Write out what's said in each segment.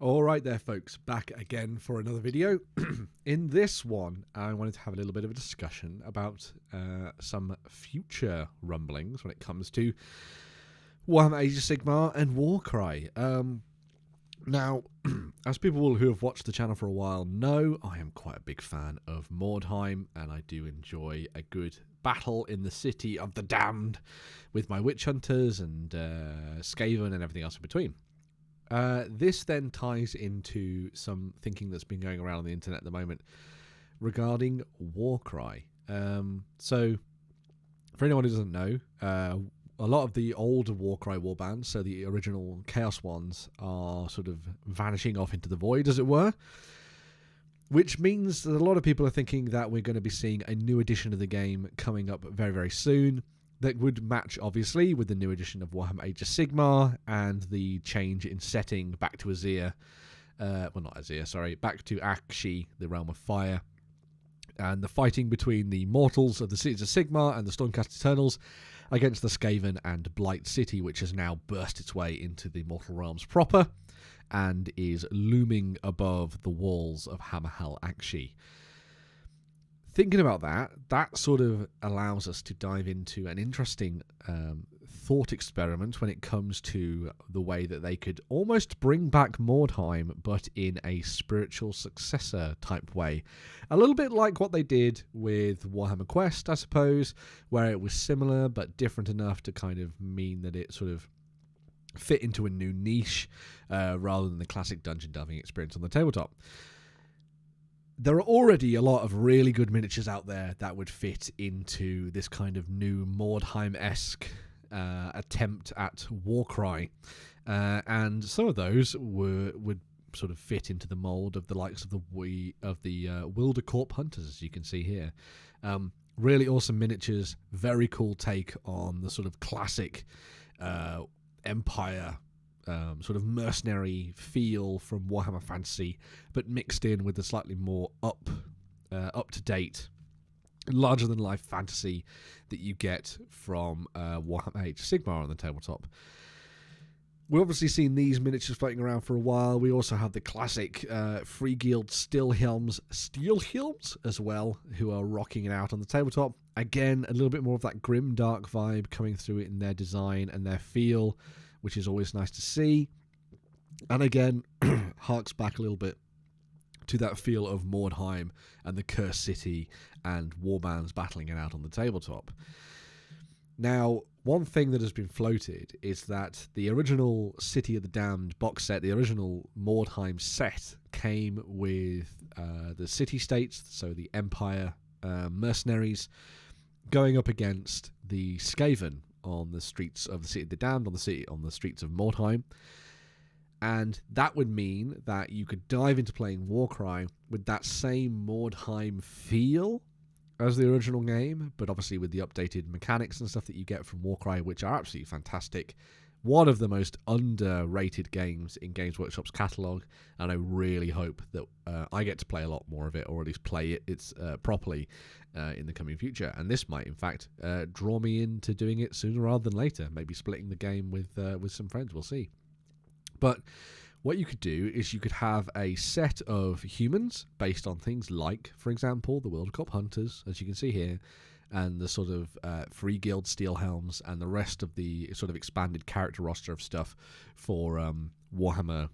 All right there, folks, back again for another video. In this one, I wanted to have a little bit of a discussion about some future rumblings when it comes to Warhammer Age of Sigmar and Warcry. Now, as people who have watched the channel for a while know, I am quite a big fan of Mordheim, and I do enjoy a good battle in the City of the Damned with my witch hunters and Skaven and everything else in between. This then ties into some thinking that's been going around on the internet at the moment regarding Warcry. So, for anyone who doesn't know, a lot of the older Warcry warbands, so the original Chaos ones, are sort of vanishing off into the void, as it were. Which means that a lot of people are thinking that we're going to be seeing a new edition of the game coming up very, very soon. That would match, obviously, with the new edition of Warhammer Age of Sigmar and the change in setting back to Azir. Well, not Azir, sorry. Back to Akshi, the Realm of Fire. And the fighting between the mortals of the Cities of Sigmar and the Stormcast Eternals against the Skaven and Blight City, which has now burst its way into the Mortal Realms proper and is looming above the walls of Hammerhell Akshi. Thinking about that sort of allows us to dive into an interesting thought experiment when it comes to the way that they could almost bring back Mordheim, but in a spiritual successor type way. A little bit like what they did with Warhammer Quest, I suppose, where it was similar but different enough to kind of mean that it sort of fit into a new niche rather than the classic dungeon delving experience on the tabletop. There are already a lot of really good miniatures out there that would fit into this kind of new Mordheim-esque attempt at Warcry. And some of those would sort of fit into the mould of the likes of the Wildercorp Hunters, as you can see here. Really awesome miniatures, very cool take on the sort of classic Empire sort of mercenary feel from Warhammer Fantasy, but mixed in with the slightly more up-to-date, larger-than-life fantasy that you get from Warhammer Age of Sigmar on the tabletop. We've obviously seen these miniatures floating around for a while. We also have the classic Free Guild Steelhelms as well, who are rocking it out on the tabletop. Again, a little bit more of that grim, dark vibe coming through in their design and their feel, which is always nice to see. And again, harks back a little bit to that feel of Mordheim and the Cursed City and warbands battling it out on the tabletop. Now, one thing that has been floated is that the original City of the Damned box set, the original Mordheim set, came with the city-states, so the Empire mercenaries, going up against the Skaven on the streets of the City of the Damned, on the streets of Mordheim. And that would mean that you could dive into playing Warcry with that same Mordheim feel as the original game, but obviously with the updated mechanics and stuff that you get from Warcry, which are absolutely fantastic. One of the most underrated games in Games Workshop's catalogue, and I really hope that I get to play a lot more of it, or at least play it properly in the coming future. And this might, in fact, draw me into doing it sooner rather than later. Maybe splitting the game with some friends. We'll see. But what you could do is you could have a set of humans based on things like, for example, the Wildercorp Hunters, as you can see here, and the sort of Free Guild Steelhelms and the rest of the sort of expanded character roster of stuff for Warhammer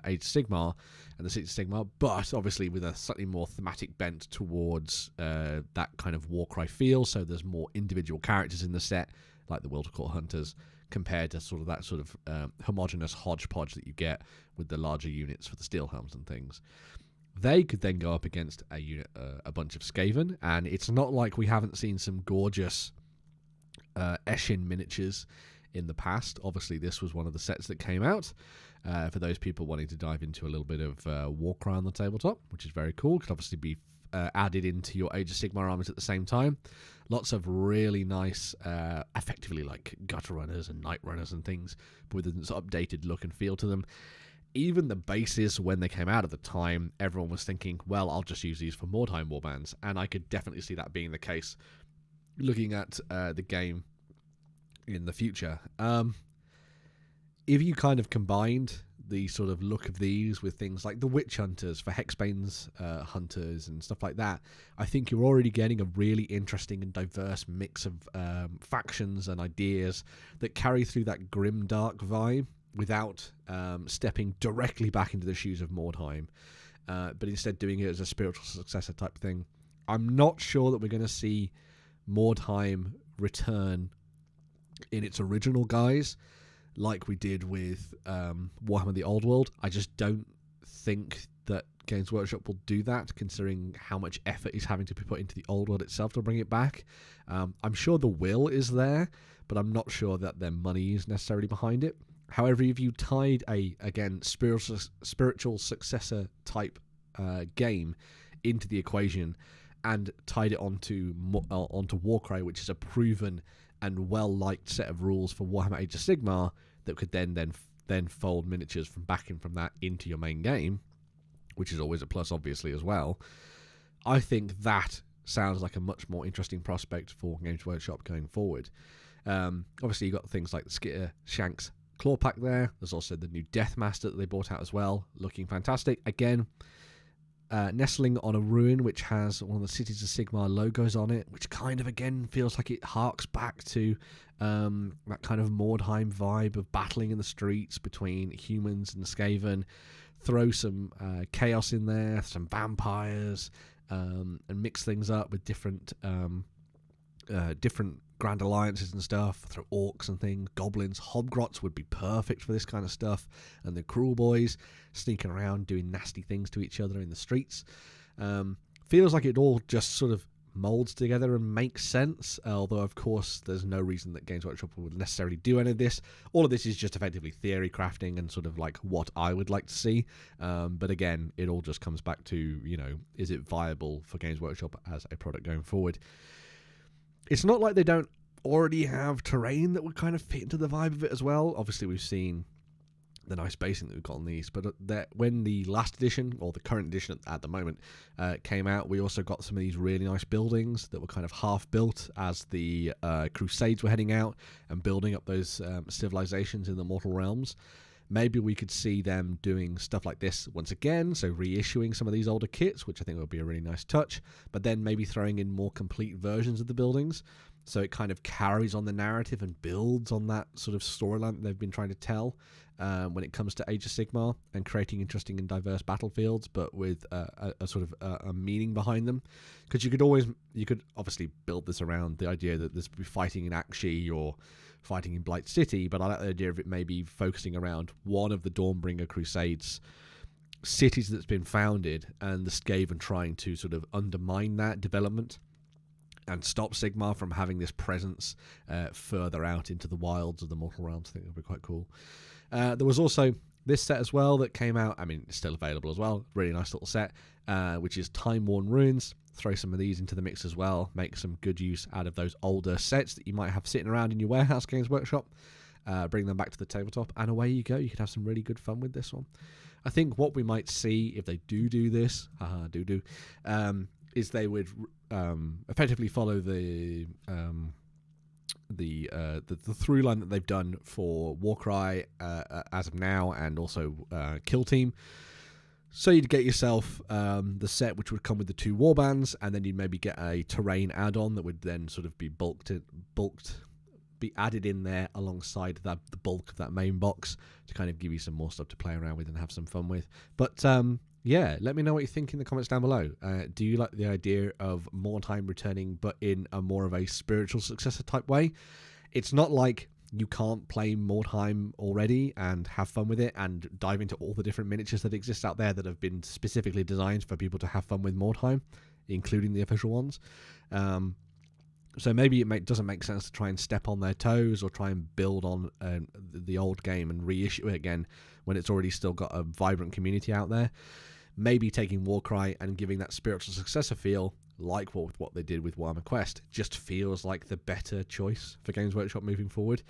Age of Sigmar and the Cities of Sigmar, but obviously with a slightly more thematic bent towards that kind of Warcry feel. So there's more individual characters in the set, like the Wildercorp Hunters, compared to sort of that sort of homogenous hodgepodge that you get with the larger units for the Steelhelms and things. They could then go up against a bunch of Skaven, and it's not like we haven't seen some gorgeous Eshin miniatures in the past. Obviously, this was one of the sets that came out for those people wanting to dive into a little bit of Warcry on the tabletop, which is very cool. Could obviously be added into your Age of Sigmar armies at the same time. Lots of really nice, effectively like gutter runners and night runners and things, but with an updated look and feel to them. Even the bases, when they came out at the time, everyone was thinking, well, I'll just use these for Mordheim warbands. And I could definitely see that being the case looking at the game in the future. If you kind of combined the sort of look of these with things like the Witch Hunters for Hexbane's hunters and stuff like that, I think you're already getting a really interesting and diverse mix of factions and ideas that carry through that grim dark vibe without stepping directly back into the shoes of Mordheim, but instead doing it as a spiritual successor type thing. I'm not sure that we're going to see Mordheim return in its original guise like we did with Warhammer the Old World. I just don't think that Games Workshop will do that, considering how much effort is having to be put into the Old World itself to bring it back. I'm sure the will is there, but I'm not sure that their money is necessarily behind it. However, if you tied a, again, spiritual successor type game into the equation and tied it onto Warcry, which is a proven and well-liked set of rules for Warhammer Age of Sigmar that could then fold miniatures from that into your main game, which is always a plus, obviously, as well. I think that sounds like a much more interesting prospect for Games Workshop going forward. Obviously, you've got things like the Skitter Shanks Claw Pack there. There's also the new Deathmaster that they brought out as well, looking fantastic. Again, nestling on a ruin which has one of the Cities of Sigmar logos on it, which kind of, again, feels like it harks back to that kind of Mordheim vibe of battling in the streets between humans and Skaven. Throw some chaos in there, some vampires, and mix things up with different Grand Alliances and stuff. Throw orcs and things, goblins, hobgrots would be perfect for this kind of stuff, and the cruel boys sneaking around doing nasty things to each other in the streets. Feels like it all just sort of molds together and makes sense, although of course there's no reason that Games Workshop would necessarily do any of this. All of this is just effectively theory crafting and sort of like what I would like to see, but again, it all just comes back to, you know, is it viable for Games Workshop as a product going forward? It's not like they don't already have terrain that would kind of fit into the vibe of it as well. Obviously, we've seen the nice basing that we've got on these, but when the last edition, or the current edition at the moment, came out, we also got some of these really nice buildings that were kind of half built as the Crusades were heading out and building up those civilizations in the Mortal Realms. Maybe we could see them doing stuff like this once again, so reissuing some of these older kits, which I think would be a really nice touch, but then maybe throwing in more complete versions of the buildings, so it kind of carries on the narrative and builds on that sort of storyline that they've been trying to tell when it comes to Age of Sigmar, and creating interesting and diverse battlefields, but with a sort of a meaning behind them. Because you could obviously build this around the idea that there's be fighting in Akshi or fighting in Blight City, but I like the idea of it maybe focusing around one of the Dawnbringer Crusades cities that's been founded, and the Skaven trying to sort of undermine that development and stop Sigmar from having this presence further out into the wilds of the Mortal Realms. I think that would be quite cool. There was also this set as well that came out. I mean, it's still available as well. Really nice little set, which is Time-Worn Ruins. Throw some of these into the mix as well. Make some good use out of those older sets that you might have sitting around in your warehouse, Games Workshop. Bring them back to the tabletop, and away you go. You could have some really good fun with this one. I think what we might see if they do this, is they would effectively follow the through line that they've done for Warcry as of now, and also Kill Team. So you'd get yourself the set which would come with the 2 warbands, and then you'd maybe get a terrain add-on that would then sort of be be added in there alongside the bulk of that main box to kind of give you some more stuff to play around with and have some fun with. But yeah, let me know what you think in the comments down below. Do you like the idea of Mordheim returning, but in a more of a spiritual successor type way? It's not like you can't play Mordheim already and have fun with it and dive into all the different miniatures that exist out there that have been specifically designed for people to have fun with Mordheim, including the official ones. So maybe it doesn't make sense to try and step on their toes or try and build on the old game and reissue it again when it's already still got a vibrant community out there. Maybe taking Warcry and giving that spiritual successor feel, like what they did with Warhammer Quest, just feels like the better choice for Games Workshop moving forward.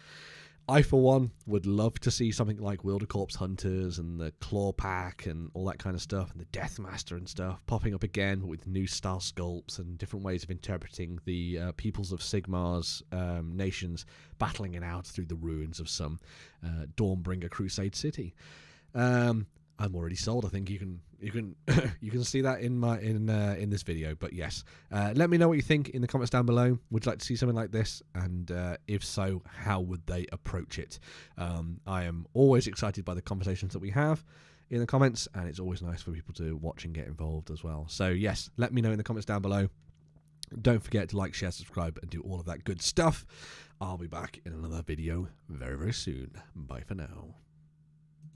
I, for one, would love to see something like Wildercorpse Hunters and the Claw Pack and all that kind of stuff, and the Deathmaster and stuff, popping up again with new style sculpts and different ways of interpreting the peoples of Sigmar's nations battling it out through the ruins of some Dawnbringer Crusade city. I'm already sold. I think you can you can see that in this video. But yes, let me know what you think in the comments down below. Would you like to see something like this? And if so, how would they approach it? I am always excited by the conversations that we have in the comments, and it's always nice for people to watch and get involved as well. So yes, let me know in the comments down below. Don't forget to like, share, subscribe, and do all of that good stuff. I'll be back in another video very, very soon. Bye for now.